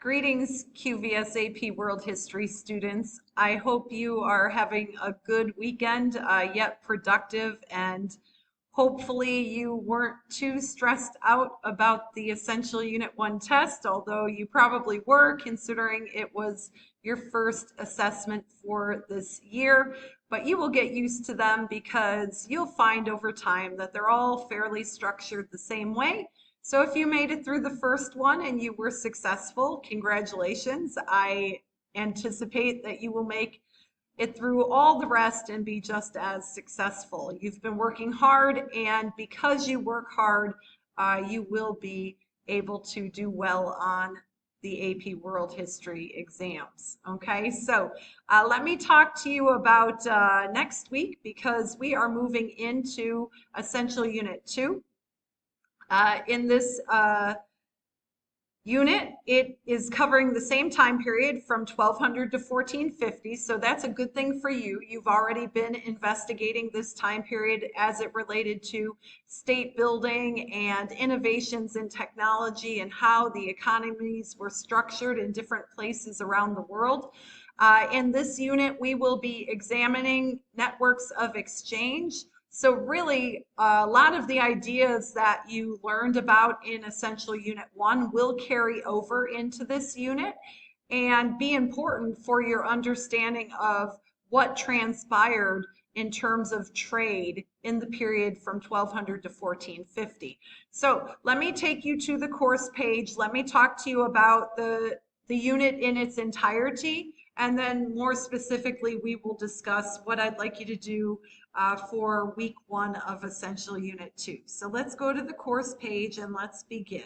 Greetings, QVS AP World History students. I hope you are having a good weekend, yet productive, and hopefully you weren't too stressed out about the Essential Unit 1 test, although you probably were, considering it was your first assessment for this year. But you will get used to them because you'll find over time that they're all fairly structured the same way. So if you made it through the first one and you were successful, congratulations. I anticipate that you will make it through all the rest and be just as successful. You've been working hard, and because you work hard, you will be able to do well on the AP World History exams. Okay, so let me talk to you about next week because we are moving into Essential Unit 2. In this unit, it is covering the same time period from 1200 to 1450, so that's a good thing for you. You've already been investigating this time period as it related to state building and innovations in technology and how the economies were structured in different places around the world. In this unit, we will be examining networks of exchange. So really, a lot of the ideas that you learned about in Essential Unit 1 will carry over into this unit and be important for your understanding of what transpired in terms of trade in the period from 1200 to 1450. So let me take you to the course page. Let me talk to you about the unit in its entirety, and then more specifically, we will discuss what I'd like you to do for week 1 of Essential Unit 2. So let's go to the course page and let's begin.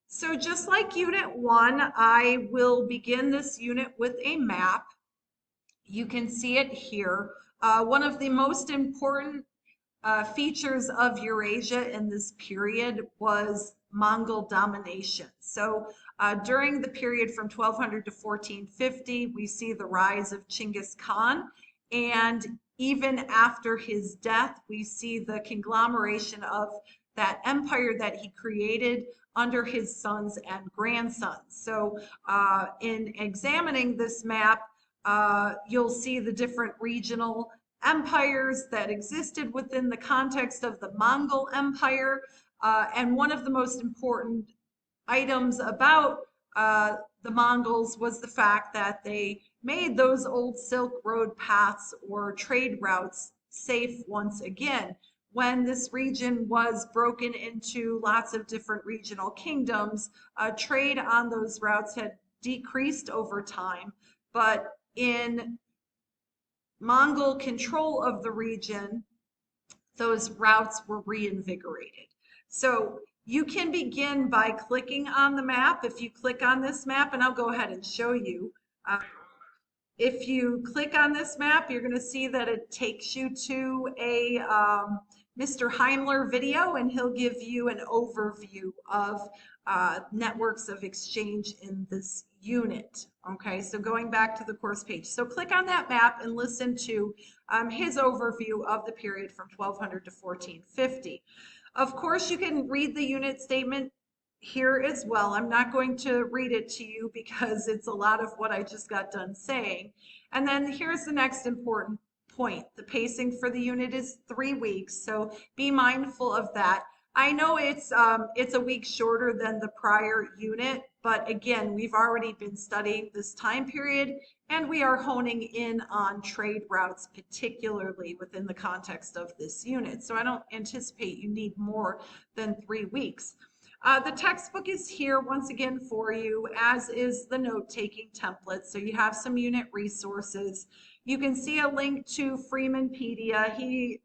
So just like Unit 1, I will begin this unit with a map. You can see it here. One of the most important features of Eurasia in this period was Mongol domination. So during the period from 1200 to 1450, we see the rise of Chinggis Khan, and even after his death, we see the conglomeration of that empire that he created under his sons and grandsons. So in examining this map, you'll see the different regional empires that existed within the context of the Mongol Empire. And one of the most important items about the Mongols was the fact that they made those old Silk Road paths or trade routes safe once again. When this region was broken into lots of different regional kingdoms, trade on those routes had decreased over time, but in Mongol control of the region, those routes were reinvigorated. So you can begin by clicking on the map. If you click on this map, and I'll go ahead and show you. If you click on this map, you're going to see that it takes you to a Mr. Heimler video, and he'll give you an overview of networks of exchange in this unit. Okay, so going back to the course page. So click on that map and listen to his overview of the period from 1200 to 1450. Of course, you can read the unit statement here as well. I'm not going to read it to you because it's a lot of what I just got done saying. And then here's the next important point. The pacing for the unit is 3 weeks, so be mindful of that. I know it's a week shorter than the prior unit, but again, we've already been studying this time period, and we are honing in on trade routes, particularly within the context of this unit. So I don't anticipate you need more than 3 weeks. The textbook is here once again for you, as is the note-taking template. So you have some unit resources. You can see a link to Freemanpedia. He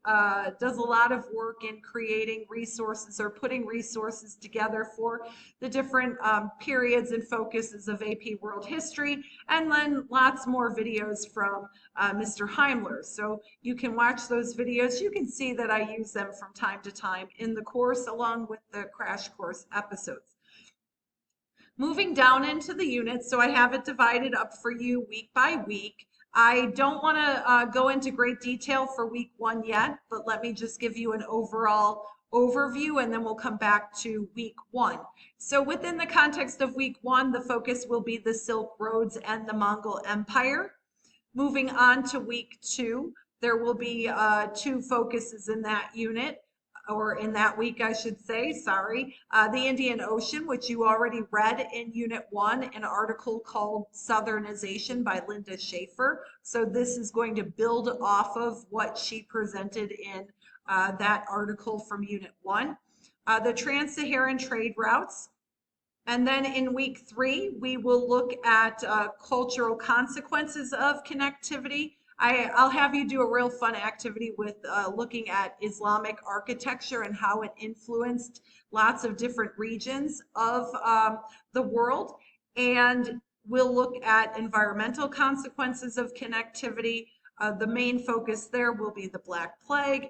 does a lot of work in creating resources or putting resources together for the different periods and focuses of AP World History, and then lots more videos from Mr. Heimler. So you can watch those videos. You can see that I use them from time to time in the course along with the crash course episodes. Moving down into the units, so I have it divided up for you week by week. I don't want to go into great detail for week 1 yet, but let me just give you an overall overview, and then we'll come back to week 1. So within the context of week 1, the focus will be the Silk Roads and the Mongol Empire. Moving on to week 2, there will be 2 focuses in that unit, or in that week, I should say, sorry. The Indian Ocean, which you already read in Unit 1, an article called Southernization by Linda Schaefer. So this is going to build off of what she presented in that article from Unit 1. The Trans-Saharan trade routes. And then in week 3, we will look at cultural consequences of connectivity. I'll have you do a real fun activity with looking at Islamic architecture and how it influenced lots of different regions of the world. And we'll look at environmental consequences of connectivity. The main focus there will be the Black Plague.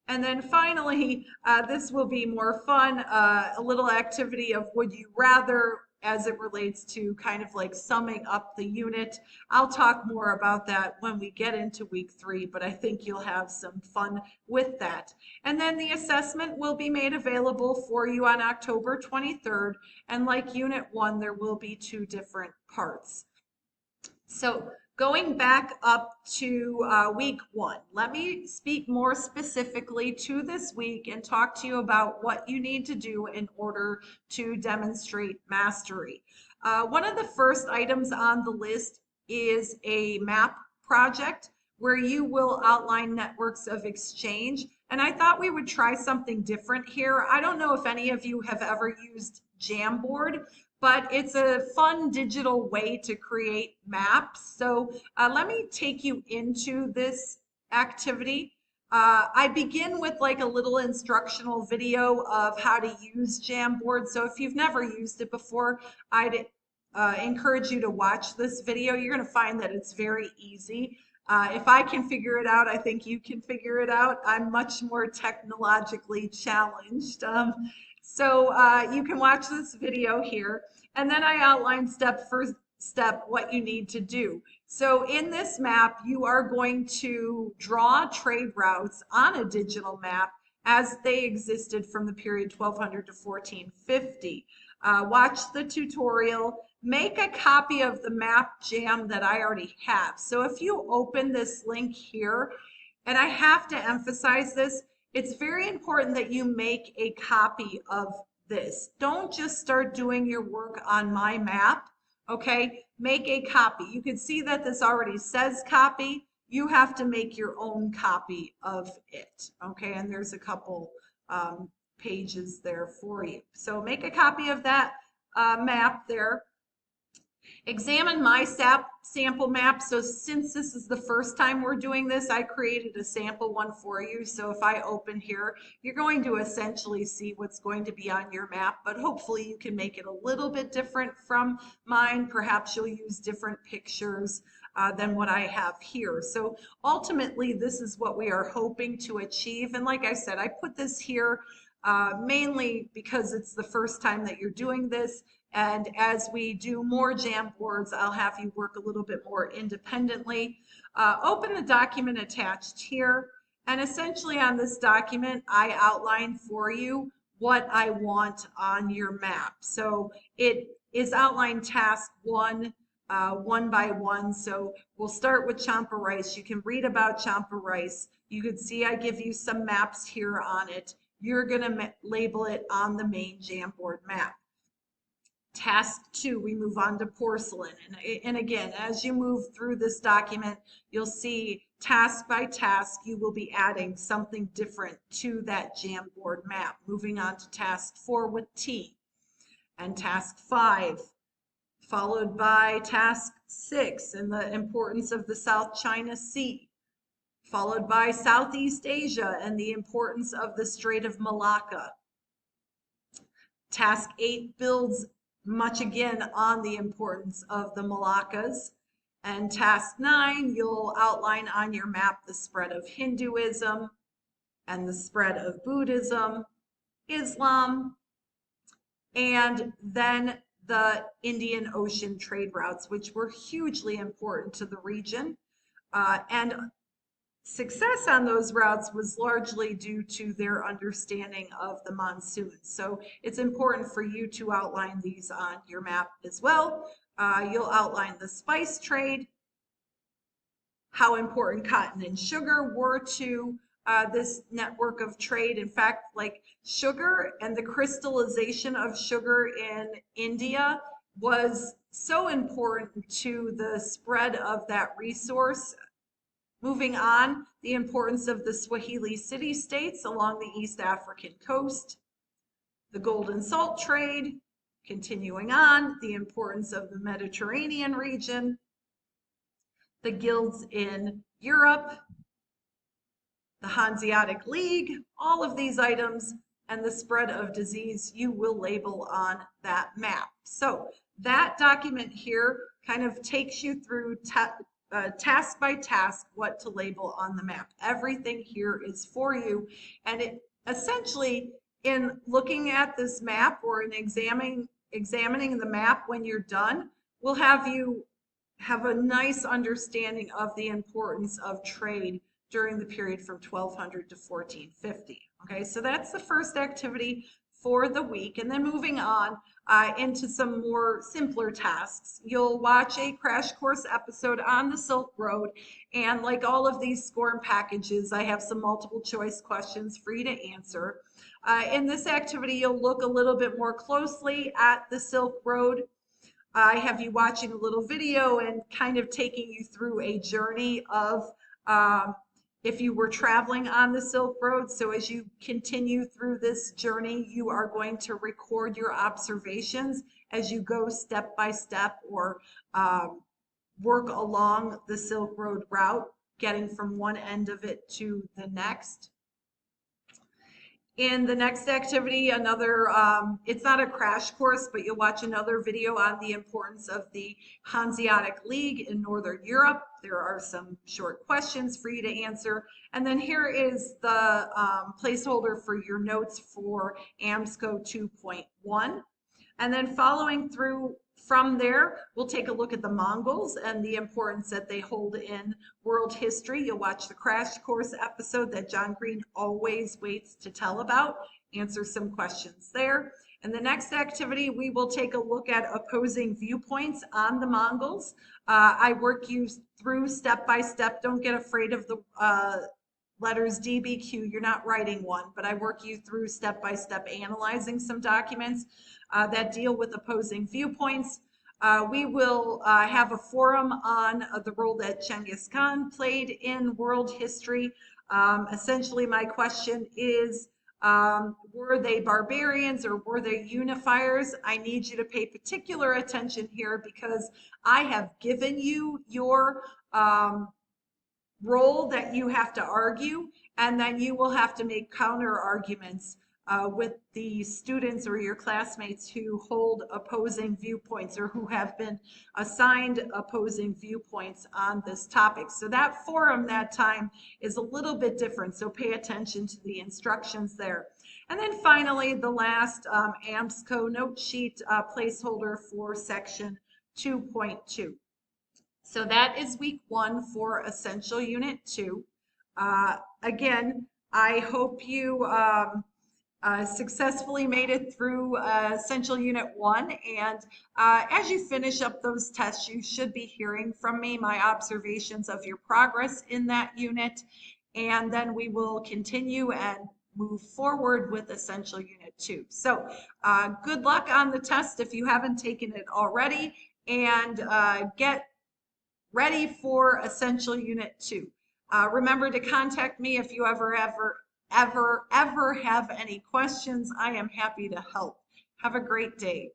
And then finally, this will be more fun, a little activity of would you rather as it relates to kind of like summing up the unit. I'll talk more about that when we get into week 3, but I think you'll have some fun with that. And then the assessment will be made available for you on October 23rd. And like unit 1, there will be 2 different parts. So going back up to week 1, let me speak more specifically to this week and talk to you about what you need to do in order to demonstrate mastery. One of the first items on the list is a map project where you will outline networks of exchange. And I thought we would try something different here. I don't know if any of you have ever used Jamboard, but it's a fun digital way to create maps. So let me take you into this activity. I begin with like a little instructional video of how to use Jamboard. So if you've never used it before, I'd encourage you to watch this video. You're going to find that it's very easy. If I can figure it out, I think you can figure it out. I'm much more technologically challenged. So you can watch this video here, and then I outline step for step what you need to do. So in this map, you are going to draw trade routes on a digital map as they existed from the period 1200 to 1450. Watch the tutorial, make a copy of the map jam that I already have. So if you open this link here, and I have to emphasize this, it's very important that you make a copy of this. Don't just start doing your work on my map, okay? Make a copy. You can see that this already says copy. You have to make your own copy of it, okay? And there's a couple pages there for you. So make a copy of that map there. Examine my sample map. So since this is the first time we're doing this, I created a sample one for you. So if I open here, you're going to essentially see what's going to be on your map, but hopefully you can make it a little bit different from mine. Perhaps you'll use different pictures than what I have here. So ultimately, this is what we are hoping to achieve. And like I said, I put this here mainly because it's the first time that you're doing this. And as we do more Jamboards, I'll have you work a little bit more independently. Open the document attached here. And essentially on this document, I outline for you what I want on your map. So it is outlined task 1, one by one. So we'll start with Champa rice. You can read about Champa rice. You can see I give you some maps here on it. You're going to label it on the main Jamboard map. Task 2, we move on to porcelain. And again, as you move through this document, you'll see task by task, you will be adding something different to that Jamboard map. Moving on to task 4 with tea, and task 5, followed by task 6 and the importance of the South China Sea, followed by Southeast Asia and the importance of the Strait of Malacca. Task 8 builds much again on the importance of the Malaccas. And task 9, you'll outline on your map the spread of Hinduism and the spread of Buddhism, Islam, and then the Indian Ocean trade routes, which were hugely important to the region. And success on those routes was largely due to their understanding of the monsoons. So it's important for you to outline these on your map as well. You'll outline the spice trade, how important cotton and sugar were to this network of trade. In fact, like sugar and the crystallization of sugar in India was so important to the spread of that resource. Moving on, the importance of the Swahili city-states along the East African coast, the gold and salt trade, continuing on, the importance of the Mediterranean region, the guilds in Europe, the Hanseatic League, all of these items, and the spread of disease you will label on that map. So that document here kind of takes you through task by task what to label on the map. Everything here is for you, and it essentially, in looking at this map or in examining the map when you're done, will have you have a nice understanding of the importance of trade during the period from 1200 to 1450. Okay, so that's the first activity for the week. And then moving on into some more simpler tasks. You'll watch a crash course episode on the Silk Road. And like all of these SCORM packages, I have some multiple choice questions for you to answer. In this activity, you'll look a little bit more closely at the Silk Road. I have you watching a little video and kind of taking you through a journey of if you were traveling on the Silk Road. So as you continue through this journey, you are going to record your observations as you go step by step or work along the Silk Road route, getting from one end of it to the next. In the next activity, another, it's not a crash course, but you'll watch another video on the importance of the Hanseatic League in Northern Europe. There are some short questions for you to answer. And then here is the placeholder for your notes for AMSCO 2.1. And then following through from there, we'll take a look at the Mongols and the importance that they hold in world history. You'll watch the crash course episode that John Green always waits to tell about, answer some questions there. And the next activity, we will take a look at opposing viewpoints on the Mongols. I work you through step by step. Don't get afraid of the letters DBQ. You're not writing one, but I work you through step by step analyzing some documents that deal with opposing viewpoints. We will have a forum on the role that Genghis Khan played in world history. Essentially, my question is, were they barbarians or were they unifiers? I need you to pay particular attention here because I have given you your role that you have to argue, and then you will have to make counter arguments with the students or your classmates who hold opposing viewpoints or who have been assigned opposing viewpoints on this topic. So that forum that time is a little bit different, so pay attention to the instructions there. And then finally, the last AMSCO note sheet placeholder for section 2.2. So that is week 1 for Essential Unit 2. Again, I hope you successfully made it through Essential Unit 1. And as you finish up those tests, you should be hearing from me my observations of your progress in that unit. And then we will continue and move forward with Essential Unit 2. So good luck on the test if you haven't taken it already, and get ready for Essential Unit 2. Remember to contact me if you ever have any questions. I am happy to help. Have a great day.